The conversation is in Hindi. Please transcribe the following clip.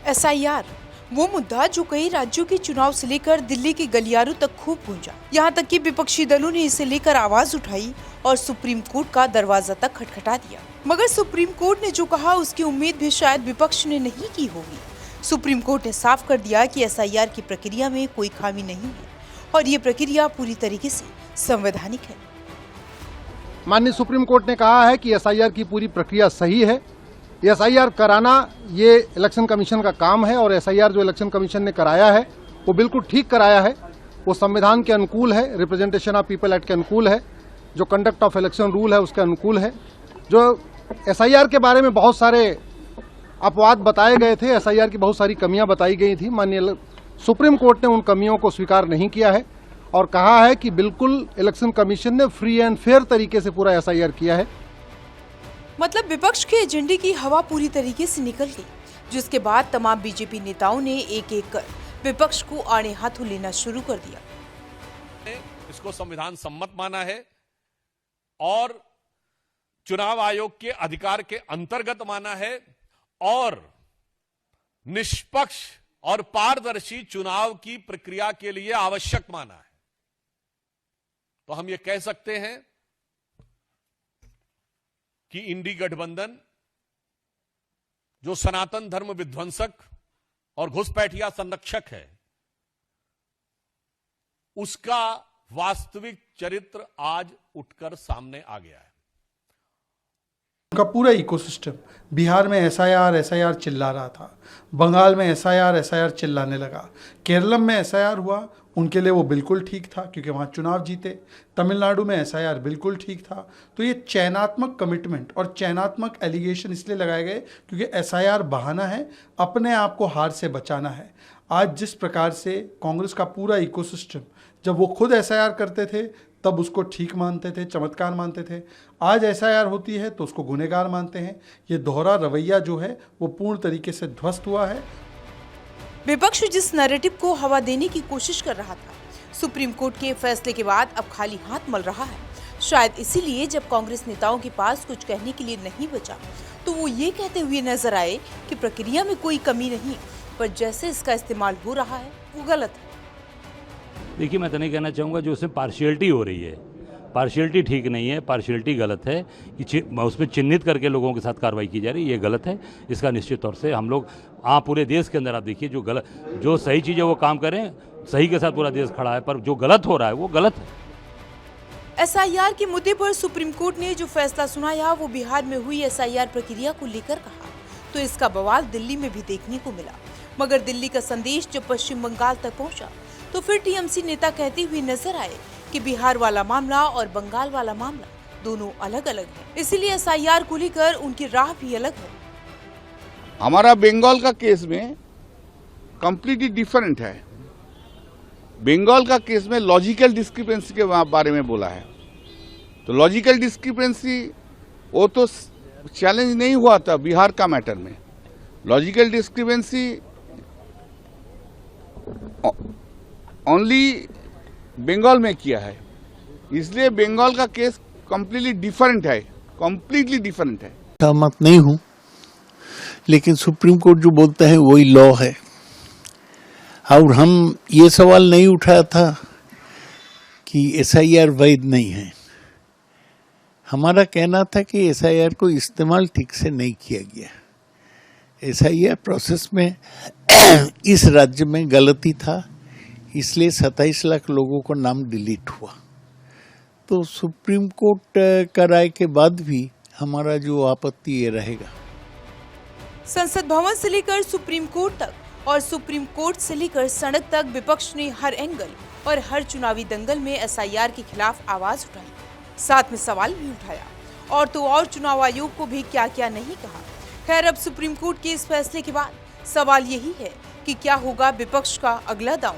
एसआईआर वो मुद्दा जो कई राज्यों के चुनाव से लेकर दिल्ली के गलियारों तक खूब गूंजा। यहाँ तक कि विपक्षी दलों ने इसे लेकर आवाज उठाई और सुप्रीम कोर्ट का दरवाजा तक खटखटा दिया। मगर सुप्रीम कोर्ट ने जो कहा उसकी उम्मीद भी शायद विपक्ष ने नहीं की होगी। सुप्रीम कोर्ट ने साफ कर दिया कि एसआईआर की प्रक्रिया में कोई खामी नहीं है और ये प्रक्रिया पूरी तरीके से संवैधानिक है। माननीय सुप्रीम कोर्ट ने कहा है कि एसआईआर की पूरी प्रक्रिया सही है। एसआईआर कराना ये इलेक्शन कमीशन का काम है और एसआईआर जो इलेक्शन कमीशन ने कराया है वो बिल्कुल ठीक कराया है। वो संविधान के अनुकूल है, रिप्रेजेंटेशन ऑफ पीपल एक्ट के अनुकूल है, जो कंडक्ट ऑफ इलेक्शन रूल है उसके अनुकूल है। जो एसआईआर के बारे में बहुत सारे अपवाद बताए गए थे, एसआईआर की बहुत सारी कमियां बताई गई थी, माननीय सुप्रीम कोर्ट ने उन कमियों को स्वीकार नहीं किया है और कहा है कि बिल्कुल इलेक्शन कमीशन ने फ्री एंड फेयर तरीके से पूरा एसआईआर किया है। मतलब विपक्ष के एजेंडे की हवा पूरी तरीके से निकल गई, जिसके बाद तमाम बीजेपी नेताओं ने एक एक कर विपक्ष को आड़े हाथों लेना शुरू कर दिया। इसको संविधान सम्मत माना है और चुनाव आयोग के अधिकार के अंतर्गत माना है और निष्पक्ष और पारदर्शी चुनाव की प्रक्रिया के लिए आवश्यक माना है। तो हम ये कह सकते हैं कि इंडी गठबंधन जो सनातन धर्म विध्वंसक और घुसपैठिया संरक्षक है, उसका वास्तविक चरित्र आज उठकर सामने आ गया है। उनका पूरा इकोसिस्टम, बिहार में एसआईआर चिल्ला रहा था, बंगाल में एसआईआर चिल्लाने लगा, केरल में एसआईआर हुआ, उनके लिए वो बिल्कुल ठीक था क्योंकि वहाँ चुनाव जीते, तमिलनाडु में एसआईआर बिल्कुल ठीक था। तो ये चयनात्मक कमिटमेंट और चयनात्मक एलिगेशन इसलिए लगाए गए क्योंकि एसआईआर बहाना है, अपने आप को हार से बचाना है। आज जिस प्रकार से कांग्रेस का पूरा इकोसिस्टम, जब वो खुद एसआईआर करते थे तब उसको ठीक मानते थे, चमत्कार मानते थे, आज एसआईआर होती है तो उसको गुनहगार मानते हैं। ये दोहरा रवैया जो है वो पूर्ण तरीके से ध्वस्त हुआ है। विपक्ष जिस नैरेटिव को हवा देने की कोशिश कर रहा था, सुप्रीम कोर्ट के फैसले के बाद अब खाली हाथ मल रहा है। शायद इसीलिए जब कांग्रेस नेताओं के पास कुछ कहने के लिए नहीं बचा तो वो ये कहते हुए नजर आए कि प्रक्रिया में कोई कमी नहीं, पर जैसे इसका इस्तेमाल हो रहा है वो गलत है। देखिए, मैं तो नहीं कहना चाहूँगा जो उसमें पार्शियलिटी हो रही है, पार्शियलिटी ठीक नहीं है, पार्शियलिटी गलत है कि उसमें चिन्हित करके लोगों के साथ कार्रवाई की जा रही है, ये गलत है। इसका निश्चित तौर से हम लोग पूरे देश के अंदर आप देखिए जो सही चीज़ है वो काम करें, सही के साथ पूरा देश खड़ा है, पर जो गलत हो रहा है वो गलत है। एसआईआर के मुद्दे पर सुप्रीम कोर्ट ने जो फैसला सुनाया वो बिहार में हुई एसआईआर प्रक्रिया को लेकर कहा, तो इसका बवाल दिल्ली में भी देखने को मिला। मगर दिल्ली का संदेश जब पश्चिम बंगाल तक पहुंचा तो फिर टीएमसी नेता कहते हुए नजर आए कि बिहार वाला मामला और बंगाल वाला मामला दोनों अलग अलग है, इसीलिए एसआईआर को लेकर उनकी राह भी अलग है। हमारा बंगाल का केस में कंप्लीटली डिफरेंट है। बंगाल का केस में लॉजिकल डिस्क्रिपेंसी के बारे में बोला है, तो लॉजिकल डिस्क्रिपेंसी वो तो चैलेंज नहीं हुआ था बिहार का मैटर में। लॉजिकल डिस्क्रिपेंसी ओनली बंगाल में किया है, इसलिए बंगाल का केस कंप्लीटली डिफरेंट है, कंप्लीटली डिफरेंट है। सहमत नहीं हूं, लेकिन सुप्रीम कोर्ट जो बोलता है वही लॉ है। और हम ये सवाल नहीं उठाया था कि एसआईआर वैध नहीं है। हमारा कहना था कि एसआईआर को इस्तेमाल ठीक से नहीं किया गया। एसआईआर प्रोसेस में इस राज्य में गलती था, इसलिए 27 लाख लोगों का नाम डिलीट हुआ। तो सुप्रीम कोर्ट का राय के बाद भी हमारा जो आपत्ति ये रहेगा। संसद भवन से लेकर सुप्रीम कोर्ट तक और सुप्रीम कोर्ट से लेकर सड़क तक विपक्ष ने हर एंगल और हर चुनावी दंगल में एसआईआर के खिलाफ आवाज उठाई, साथ में सवाल भी उठाया और तो और चुनाव आयोग को भी क्या क्या नहीं कहा। खैर, अब सुप्रीम कोर्ट के इस फैसले के बाद सवाल यही है कि क्या होगा विपक्ष का अगला दांव।